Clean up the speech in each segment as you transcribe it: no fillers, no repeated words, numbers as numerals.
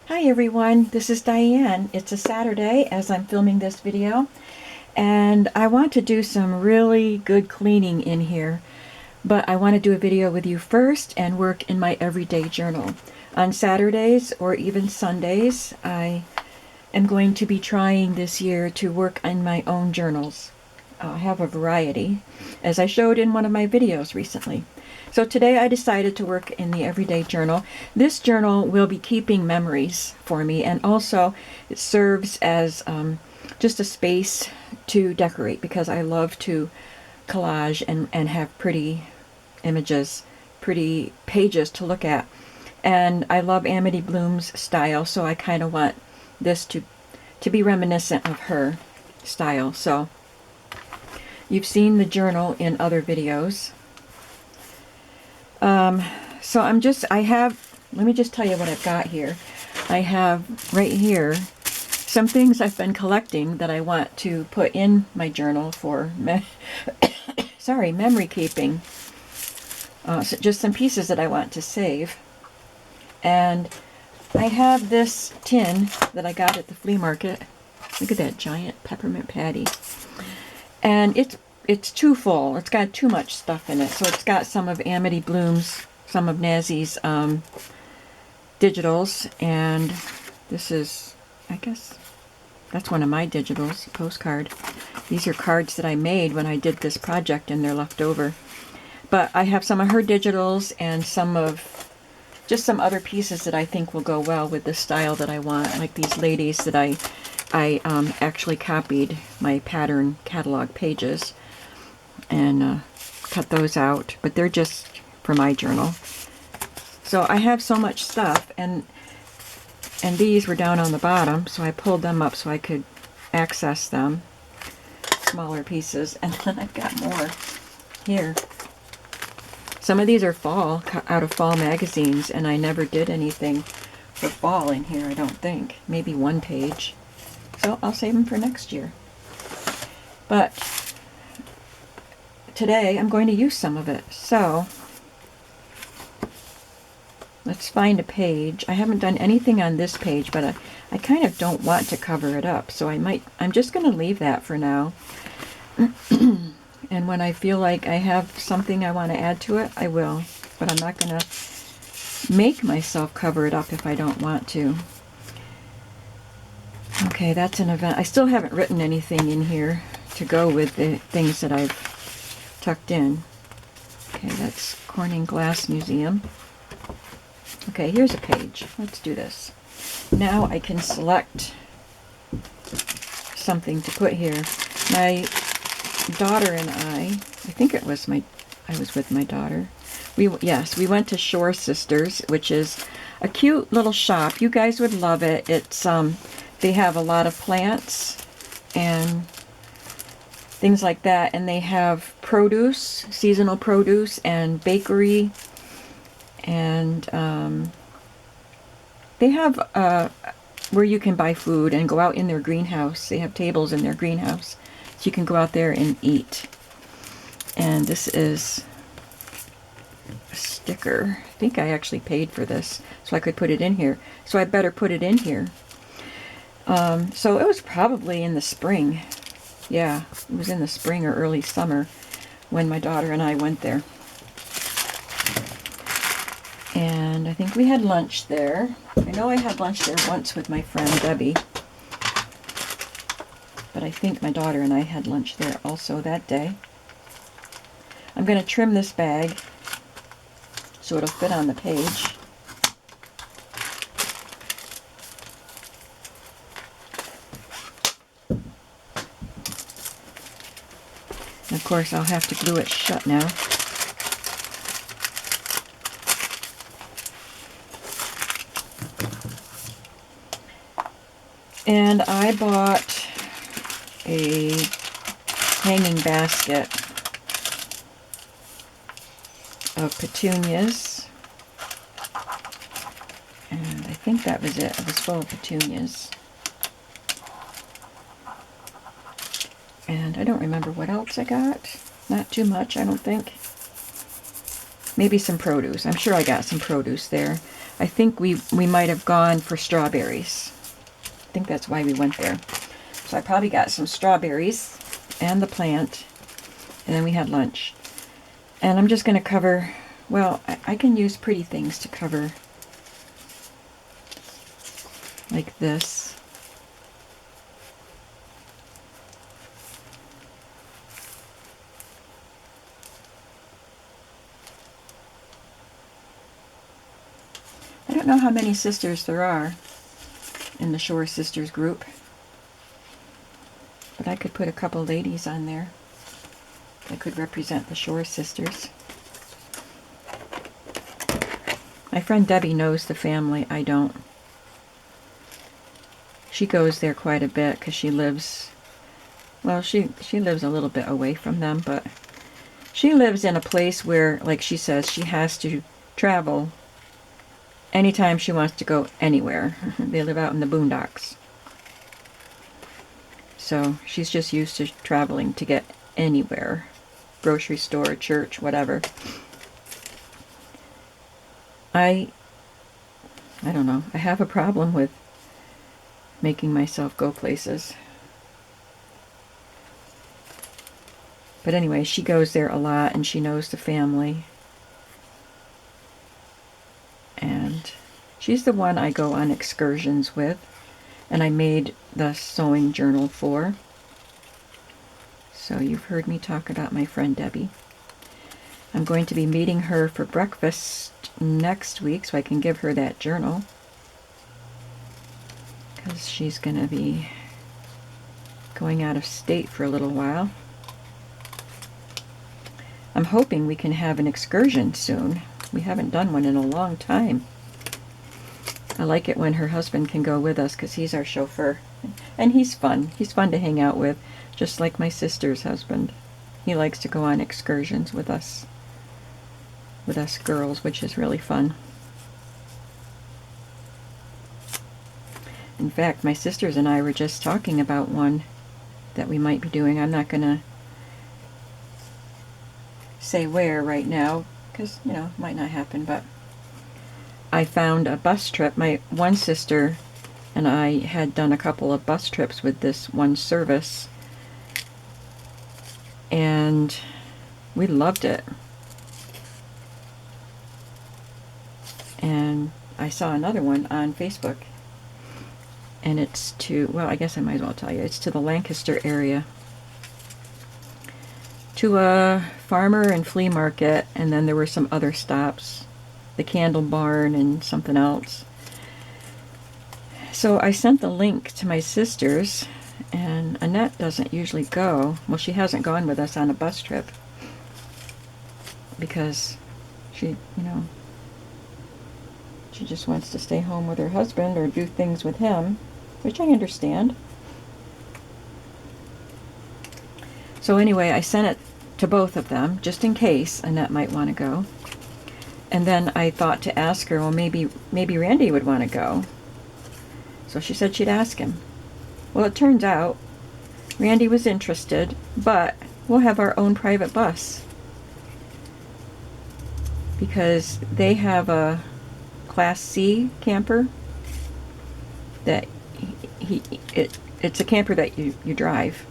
Hi everyone, this is Diane. It's a Saturday as I'm filming this video, and I want to do some really good cleaning in here, but I want to do a video with you first and work in my everyday journal. On Saturdays or even Sundays, I am going to be trying this year to work on my own journals. I have a variety, as I showed in one of my videos recently. So today I decided to work in the everyday journal. This journal will be keeping memories for me, and also it serves as just a space to decorate, because I love to collage and have pretty images, pretty pages to look at. And I love Amity Bloom's style, so I kind of want this to be reminiscent of her style. So you've seen the journal in other videos. So let me just tell you what I've got here. I have right here some things I've been collecting that I want to put in my journal for memory keeping. So just some pieces that I want to save. And I have this tin that I got at the flea market. Look at that giant peppermint patty. And it's too full. It's got too much stuff in it. So it's got some of Amity Bloom's, some of Nazzie's digitals, and this is, I guess, that's one of my digitals, postcard. These are cards that I made when I did this project, and they're left over. But I have some of her digitals and just some other pieces that I think will go well with the style that I want, like these ladies that I actually copied my pattern catalog pages and cut those out, but they're just for my journal. So I have so much stuff, and these were down on the bottom, so I pulled them up so I could access them, smaller pieces. And then I've got more here. Some of these are fall, out of fall magazines, and I never did anything for fall in here, I don't think. Maybe one page. So I'll save them for next year. But today I'm going to use some of it. So let's find a page. I haven't done anything on this page, but I kind of don't want to cover it up. So I'm just going to leave that for now. And when I feel like I have something I want to add to it, I will. But I'm not going to make myself cover it up if I don't want to. Okay, that's an event. I still haven't written anything in here to go with the things that I've tucked in. Okay, that's Corning Glass Museum. Okay, here's a page. Let's do this. Now I can select something to put here. My daughter and I think I was with my daughter. We went to Shore Sisters, which is a cute little shop. You guys would love it. It's they have a lot of plants and things like that, and they have produce, seasonal produce, and bakery, and they have where you can buy food and go out in their greenhouse. They have tables in their greenhouse, so you can go out there and eat. And this is a sticker. I think I actually paid for this, so I could put it in here. So I better put it in here. So it was probably in the spring. Yeah, it was in the spring or early summer when my daughter and I went there. And I think we had lunch there. I know I had lunch there once with my friend Debbie. But I think my daughter and I had lunch there also that day. I'm going to trim this bag so it'll fit on the page. And of course, I'll have to glue it shut now. And I bought a hanging basket of petunias. And I think that was it. It was full of petunias. And I don't remember what else I got. Not too much, I don't think. Maybe some produce. I'm sure I got some produce there. I think we might have gone for strawberries. I think that's why we went there. So I probably got some strawberries and the plant, and then we had lunch. And I'm just going to cover, well, I can use pretty things to cover, like this. I don't know how many sisters there are in the Shore Sisters group, but I could put a couple ladies on there that could represent the Shore Sisters. My friend Debbie knows the family. I don't. She goes there quite a bit because she lives, well, she lives a little bit away from them, but she lives in a place where, like she says, she has to travel anytime she wants to go anywhere. They live out in the boondocks. So she's just used to traveling to get anywhere. Grocery store, church, whatever. I don't know. I have a problem with making myself go places. But anyway, she goes there a lot and she knows the family. And she's the one I go on excursions with. And I made the sewing journal for. So you've heard me talk about my friend Debbie. I'm going to be meeting her for breakfast next week so I can give her that journal, because she's going to be going out of state for a little while. I'm hoping we can have an excursion soon. We haven't done one in a long time. I like it when her husband can go with us because he's our chauffeur. And he's fun. He's fun to hang out with, just like my sister's husband. He likes to go on excursions with us girls, which is really fun. In fact, my sisters and I were just talking about one that we might be doing. I'm not going to say where right now because, you know, it might not happen, but I found a bus trip. My one sister and I had done a couple of bus trips with this one service, and we loved it. And I saw another one on Facebook, and it's to, well, I guess I might as well tell you, it's to the Lancaster area, to a farmer and flea market, and then there were some other stops, the Candle Barn and something else. So I sent the link to my sisters, and Annette doesn't usually go. Well, she hasn't gone with us on a bus trip because she, you know, she just wants to stay home with her husband or do things with him, which I understand. So anyway, I sent it to both of them, just in case Annette might want to go. And then I thought to ask her, well, maybe Randy would want to go. So she said she'd ask him. Well, it turns out Randy was interested, but we'll have our own private bus because they have a Class C camper that it's a camper that you drive.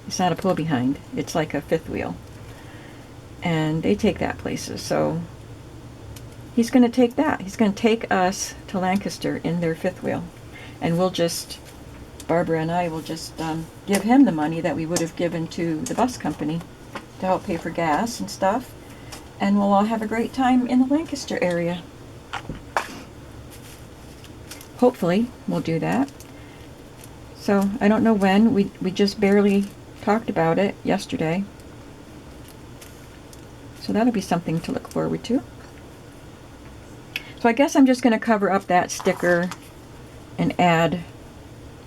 It's not a pull behind. It's like a fifth wheel. And they take that places. So he's going to take that. He's going to take us to Lancaster in their fifth wheel. And we'll just, Barbara and I will just give him the money that we would have given to the bus company to help pay for gas and stuff. And we'll all have a great time in the Lancaster area. Hopefully we'll do that. So I don't know when. We just barely talked about it yesterday. So that'll be something to look forward to. So I guess I'm just going to cover up that sticker and add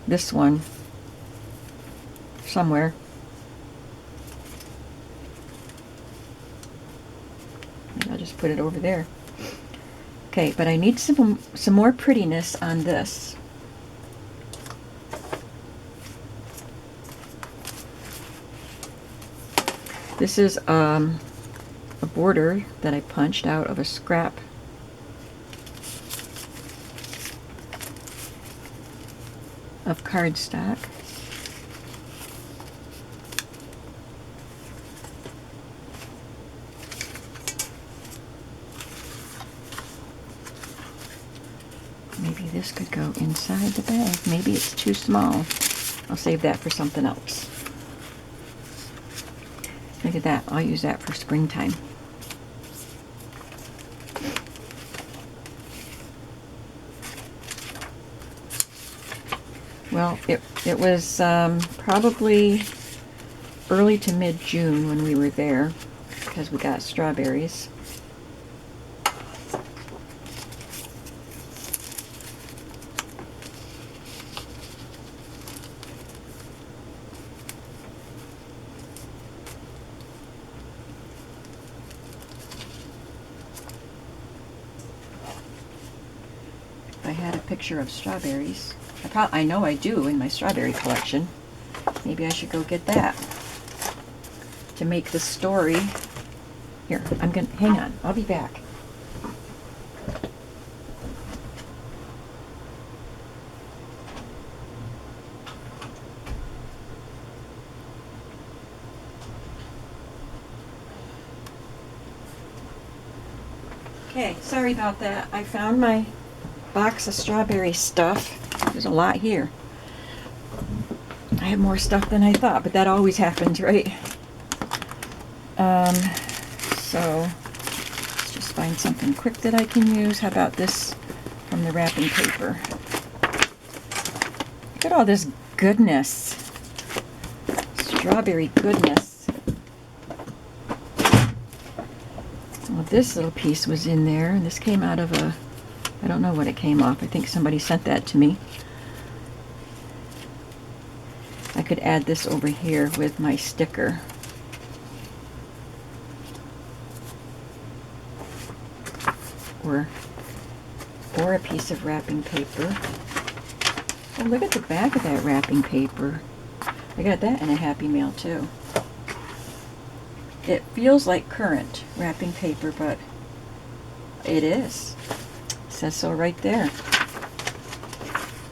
this one somewhere. And I'll just put it over there. Okay, but I need some more prettiness on this. This is a border that I punched out of a scrap of cardstock. Maybe this could go inside the bag. Maybe it's too small. I'll save that for something else. Look at that. I'll use that for springtime. Well, it was probably early to mid-June when we were there because we got strawberries. If I had a picture of strawberries, I know I do in my strawberry collection. Maybe I should go get that to make the story. Here, hang on, I'll be back. Okay, sorry about that. I found my box of strawberry stuff. There's a lot here. I have more stuff than I thought, but that always happens, right? So let's just find something quick that I can use. How about this from the wrapping paper? Look at all this goodness. Strawberry goodness. Well, this little piece was in there, and this came out of a, I don't know what it came off. I think somebody sent that to me. I could add this over here with my sticker. Or a piece of wrapping paper. Oh, look at the back of that wrapping paper. I got that in a Happy Mail too. It feels like current wrapping paper, but it is. It says so right there.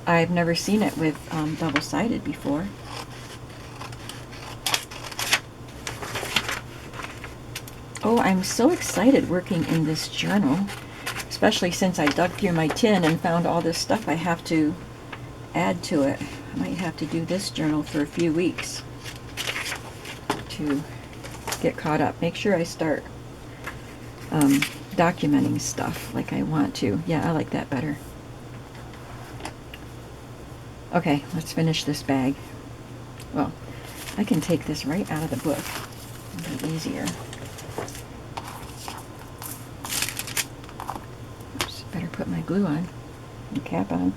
I've never seen it with double-sided before. Oh, I'm so excited working in this journal, especially since I dug through my tin and found all this stuff I have to add to it. I might have to do this journal for a few weeks to get caught up. Make sure I start documenting stuff like I want to. Yeah, I like that better. Okay, let's finish this bag. Well, I can take this right out of the book. It'll be easier. Oops, better put my glue on and cap on.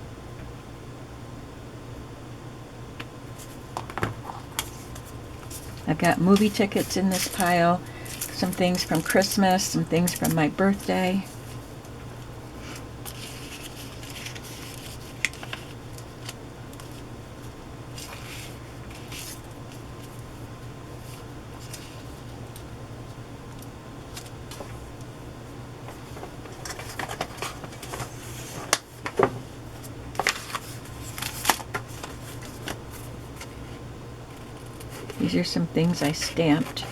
I've got movie tickets in this pile, some things from Christmas, some things from my birthday. These are some things I stamped.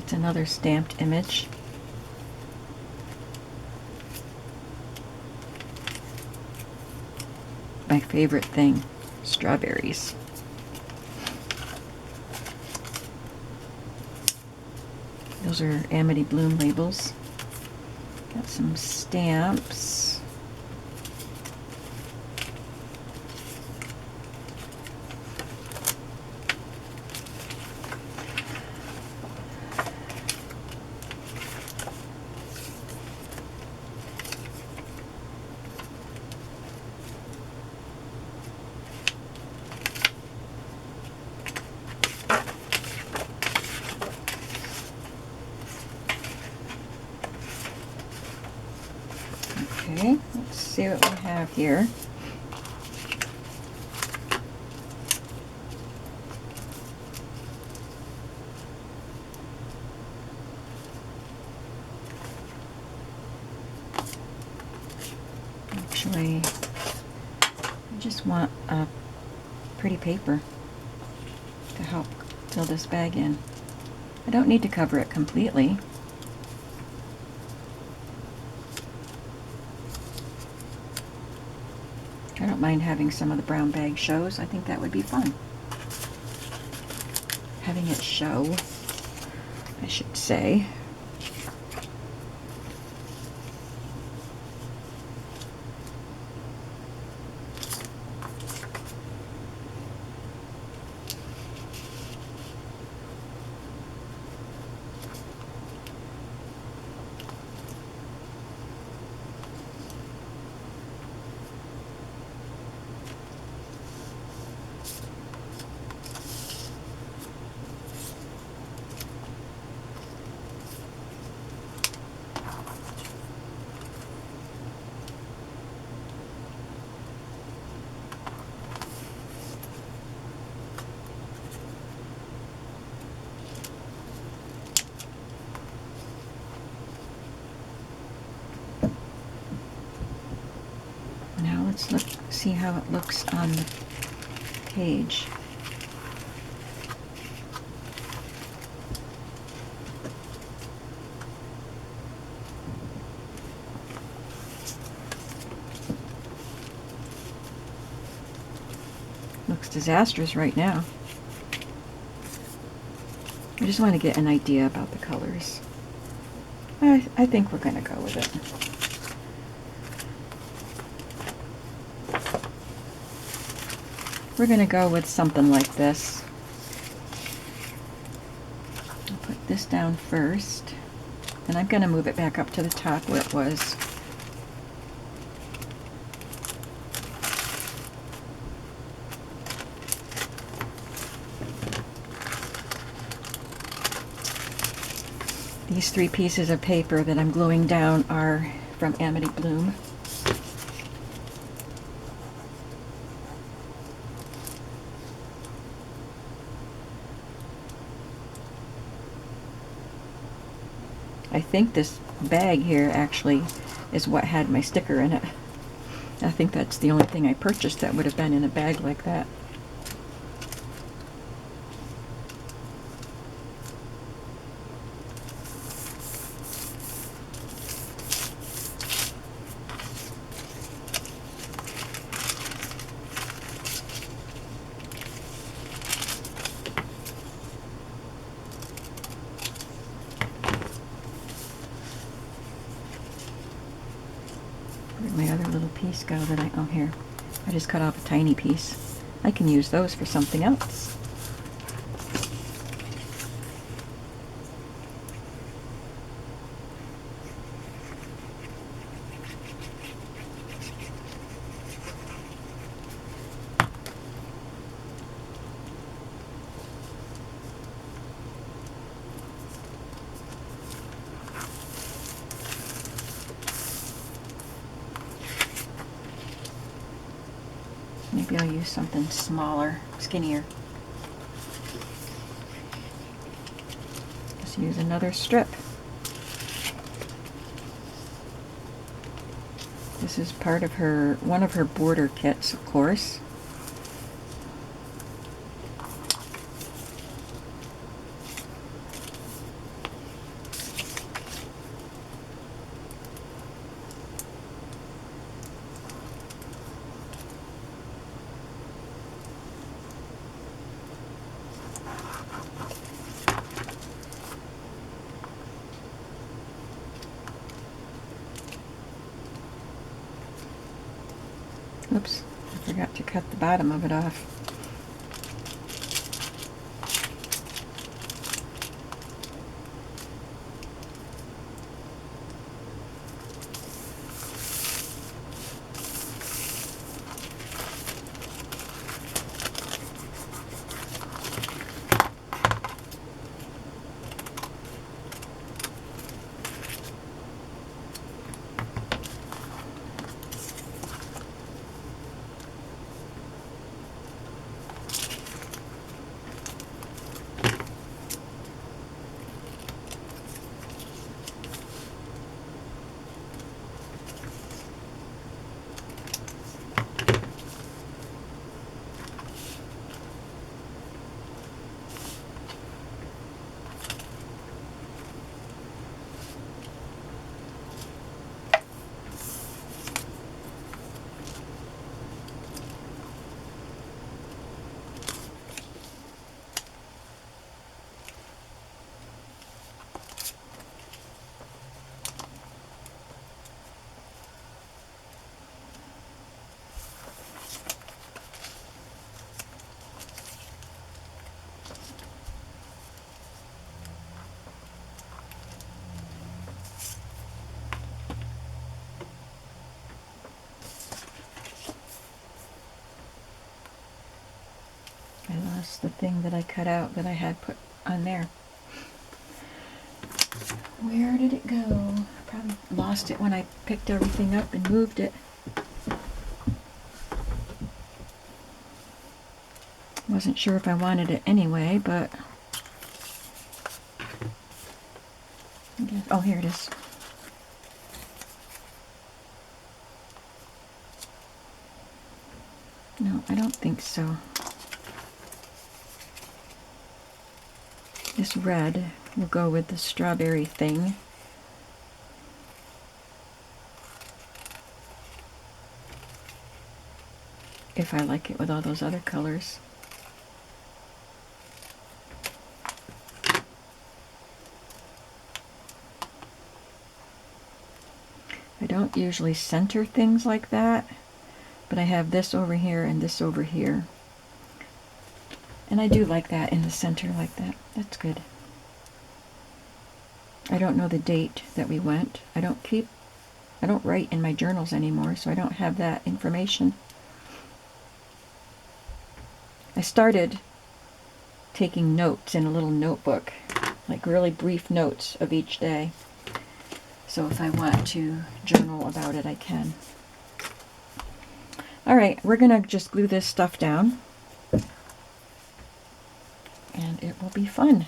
That's another stamped image. My favorite thing, strawberries. Those are Amity Bloom labels. Got some stamps. Okay, let's see what we have here. Actually, I just want a pretty paper to help fill this bag in. I don't need to cover it completely. I don't mind having some of the brown bag shows. I think that would be fun. Having it show, I should say. Now let's see how it looks on the page. Looks disastrous right now. I just want to get an idea about the colors. I think we're going to go with it. We're going to go with something like this. I'll put this down first, and I'm going to move it back up to the top where it was. These 3 pieces of paper that I'm gluing down are from Amity Bloom. I think this bag here actually is what had my sticker in it. I think that's the only thing I purchased that would have been in a bag like that. Where'd my other little piece go that oh here. I just cut off a tiny piece. I can use those for something else. Maybe I'll use something smaller, skinnier. Just use another strip. This is part of one of her border kits, of course. Oops, I forgot to cut the bottom of it off. I lost the thing that I cut out that I had put on there. Where did it go? I probably lost it when I picked everything up and moved it. Wasn't sure if I wanted it anyway, but... oh, here it is. No, I don't think so. This red will go with the strawberry thing. If I like it with all those other colors. I don't usually center things like that, but I have this over here and this over here. And I do like that in the center like that. That's good. I don't know the date that we went. I don't write in my journals anymore, so I don't have that information. I started taking notes in a little notebook, like really brief notes of each day. So if I want to journal about it, I can. All right, we're gonna just glue this stuff down, and it will be fun.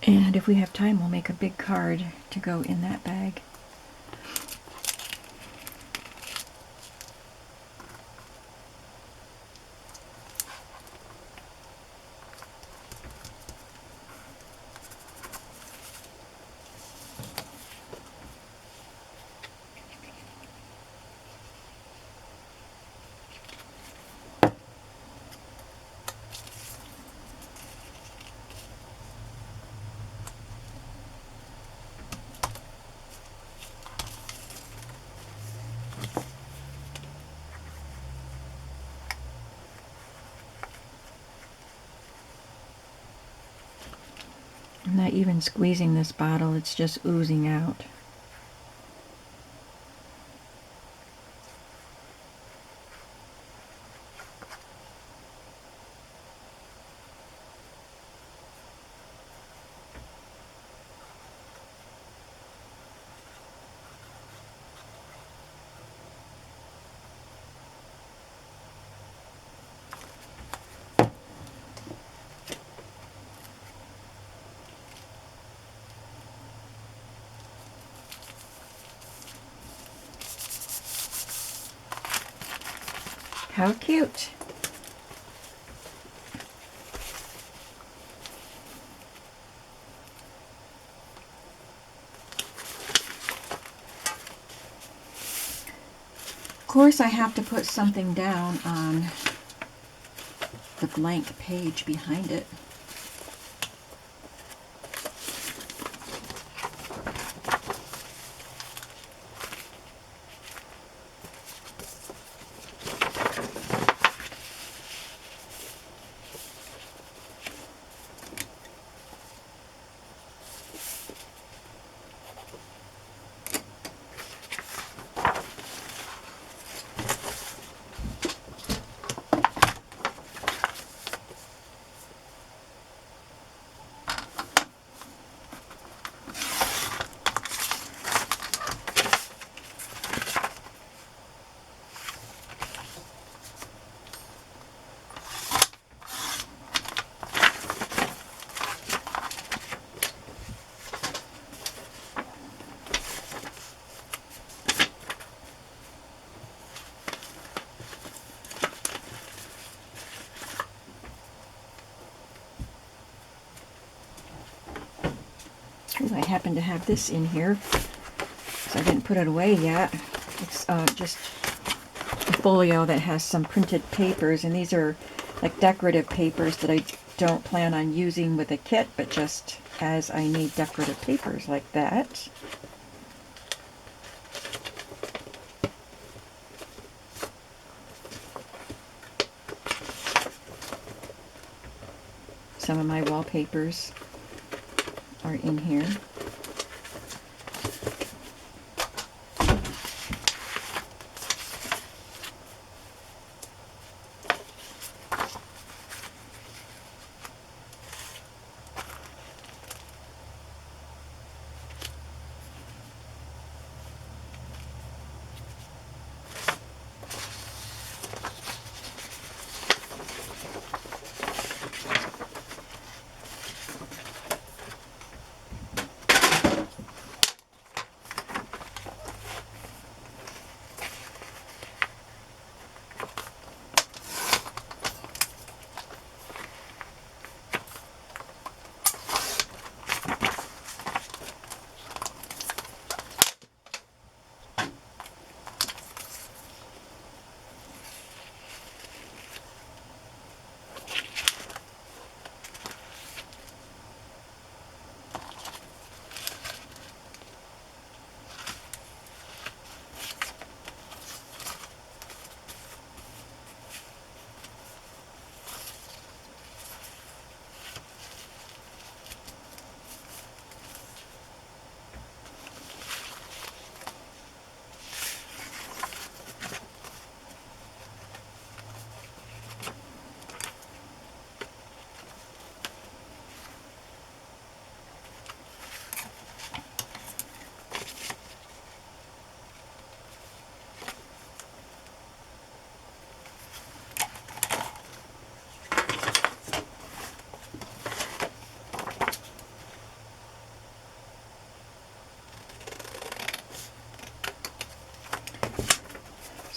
And if we have time, we'll make a big card to go in that bag. I'm not even squeezing this bottle, it's just oozing out. How cute. Of course, I have to put something down on the blank page behind it. Ooh, I happen to have this in here, so I didn't put it away yet. It's just a folio that has some printed papers, and these are like decorative papers that I don't plan on using with a kit, but just as I need decorative papers like that. Some of my wallpapers are in here.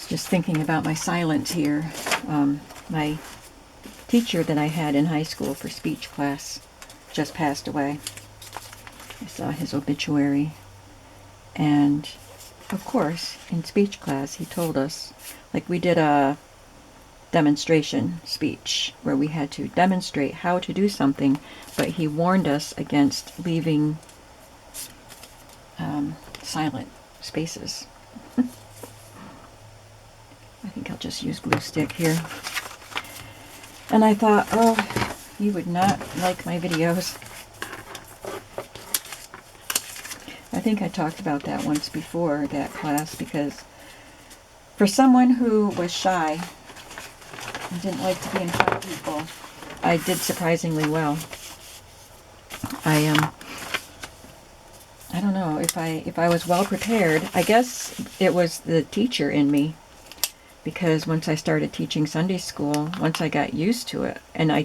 Just thinking about my silence here. My teacher that I had in high school for speech class just passed away. I saw his obituary. And of course, in speech class, he told us, like we did a demonstration speech where we had to demonstrate how to do something, but he warned us against leaving silent spaces. I think I'll just use glue stick here. And I thought, oh, you would not like my videos. I think I talked about that once before, that class, because for someone who was shy and didn't like to be in front of people, I did surprisingly well. I don't know if I was well prepared. I guess it was the teacher in me, because once I started teaching Sunday school, once I got used to it, and I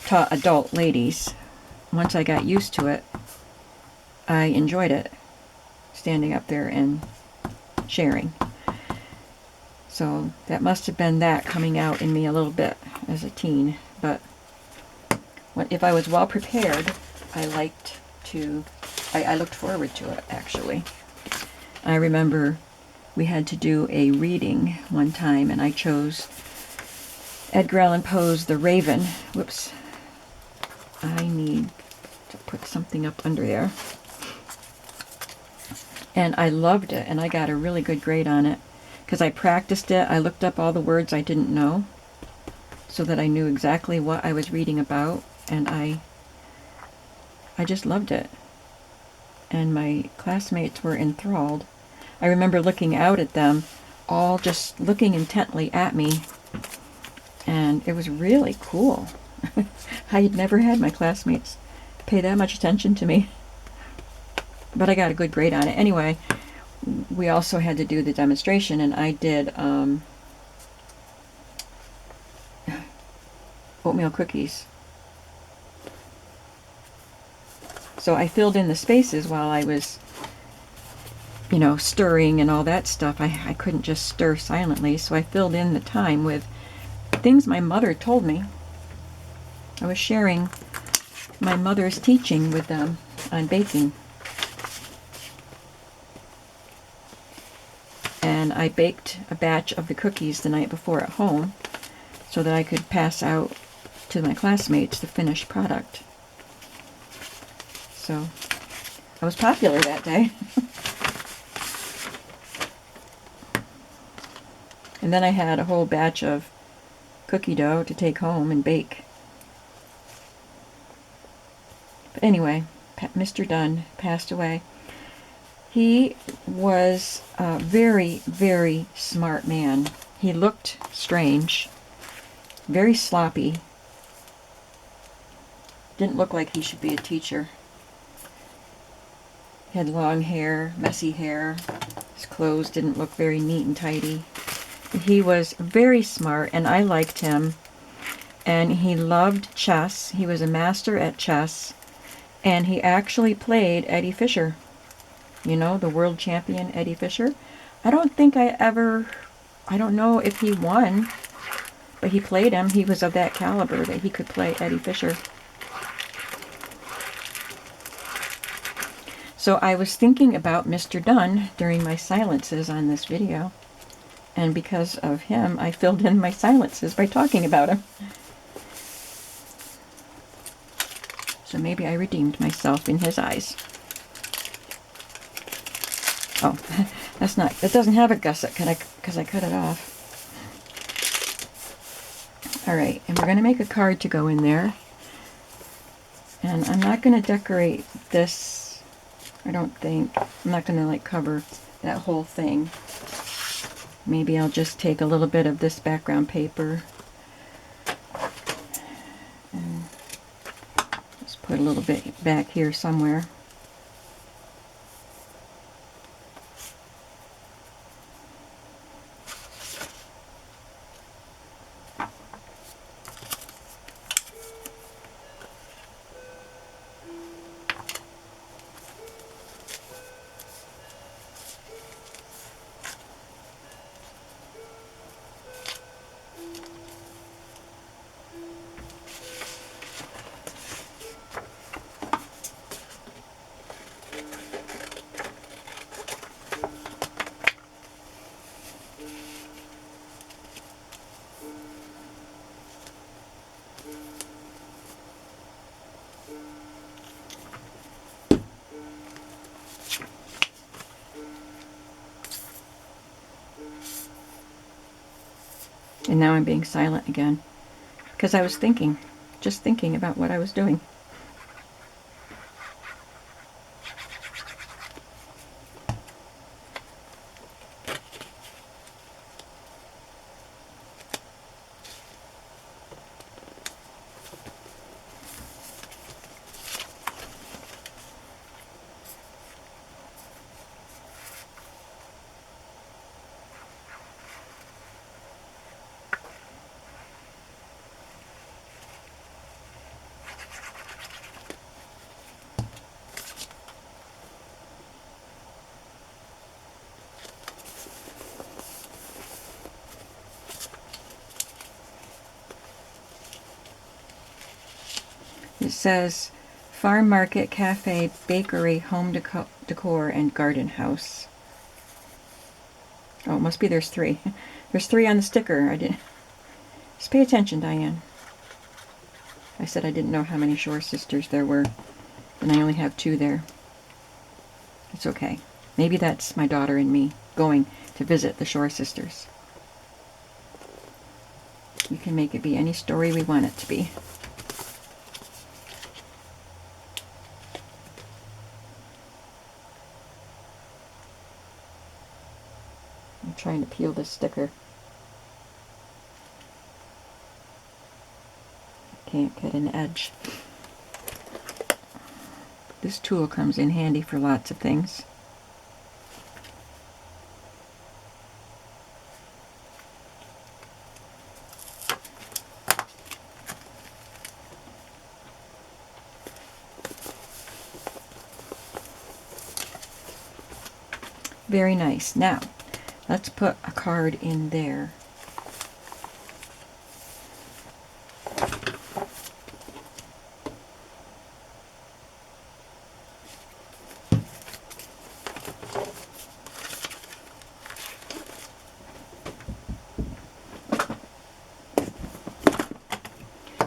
taught adult ladies. Once I got used to it, I enjoyed it, standing up there and sharing. So that must have been that coming out in me a little bit as a teen. But if I was well prepared, I looked forward to it, actually. I remember we had to do a reading one time, and I chose Edgar Allan Poe's The Raven. Whoops. I need to put something up under there. And I loved it, and I got a really good grade on it because I practiced it. I looked up all the words I didn't know so that I knew exactly what I was reading about, and I just loved it. And my classmates were enthralled. I remember looking out at them, all just looking intently at me, and it was really cool. I had never had my classmates pay that much attention to me. But I got a good grade on it. Anyway, we also had to do the demonstration, and I did oatmeal cookies. So I filled in the spaces while I was, stirring and all that stuff. I couldn't just stir silently, so I filled in the time with things my mother told me. I was sharing my mother's teaching with them on baking. And I baked a batch of the cookies the night before at home so that I could pass out to my classmates the finished product. So I was popular that day. And then I had a whole batch of cookie dough to take home and bake. But anyway, Mr. Dunn passed away. He was a very, very smart man. He looked strange, very sloppy. Didn't look like he should be a teacher. He had long hair, messy hair. His clothes didn't look very neat and tidy. He was very smart, and I liked him. And he loved chess. He was a master at chess. And he actually played Eddie Fisher. The world champion Eddie Fisher. I don't know if he won, but he played him. He was of that caliber that he could play Eddie Fisher. So I was thinking about Mr. Dunn during my silences on this video. And because of him, I filled in my silences by talking about him. So maybe I redeemed myself in his eyes. Oh, it doesn't have a gusset because I cut it off. All right, and we're going to make a card to go in there. And I'm not going to decorate this, I don't think. I'm not going to cover that whole thing. Maybe I'll just take a little bit of this background paper and just put a little bit back here somewhere. And now I'm being silent again because I was just thinking about what I was doing. It says Farm Market, Cafe, Bakery, Home Decor, and Garden House. Oh, it must be there's 3. There's 3 on the sticker. I didn't. Just pay attention, Diane. I said I didn't know how many Shore Sisters there were, and I only have 2 there. It's okay. Maybe that's my daughter and me going to visit the Shore Sisters. You can make it be any story we want it to be. I'm trying to peel this sticker. I can't get an edge. This tool comes in handy for lots of things. Very nice. Now, let's put a card in there.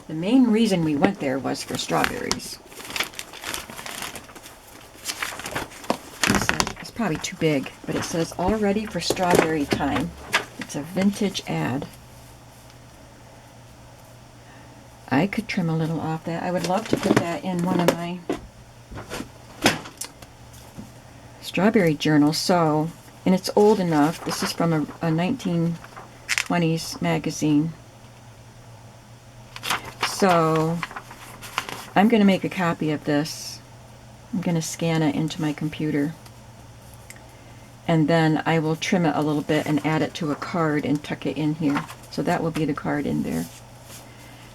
The main reason we went there was for strawberries. It's probably too big, but it says all ready for strawberry time. It's a vintage ad. I could trim a little off that. I would love to put that in one of my strawberry journals. So, and it's old enough. This is from a 1920s magazine. So, I'm going to make a copy of this. I'm going to scan it into my computer. And then I will trim it a little bit and add it to a card and tuck it in here. So that will be the card in there.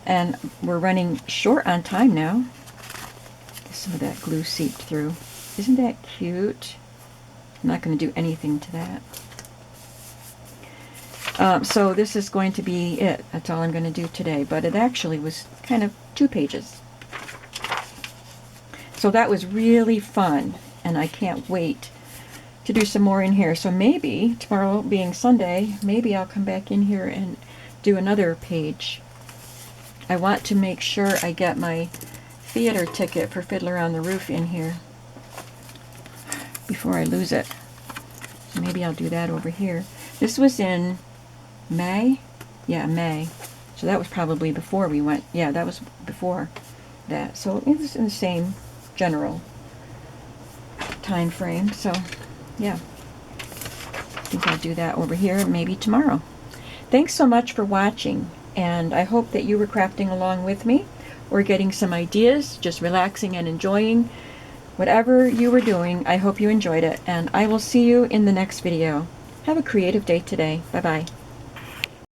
And we're running short on time now. Some of that glue seeped through. Isn't that cute? I'm not going to do anything to that. So this is going to be it. That's all I'm going to do today. But it actually was kind of 2 pages. So that was really fun. And I can't wait to do some more in here. So maybe, tomorrow being Sunday, maybe I'll come back in here and do another page. I want to make sure I get my theater ticket for Fiddler on the Roof in here before I lose it. So maybe I'll do that over here. This was in May? Yeah, May. So that was probably before we went. Yeah, that was before that. So it was in the same general time frame. So yeah, I think I'll do that over here maybe tomorrow. Thanks so much for watching, and I hope that you were crafting along with me or getting some ideas, just relaxing and enjoying whatever you were doing. I hope you enjoyed it, and I will see you in the next video. Have a creative day today. Bye-bye.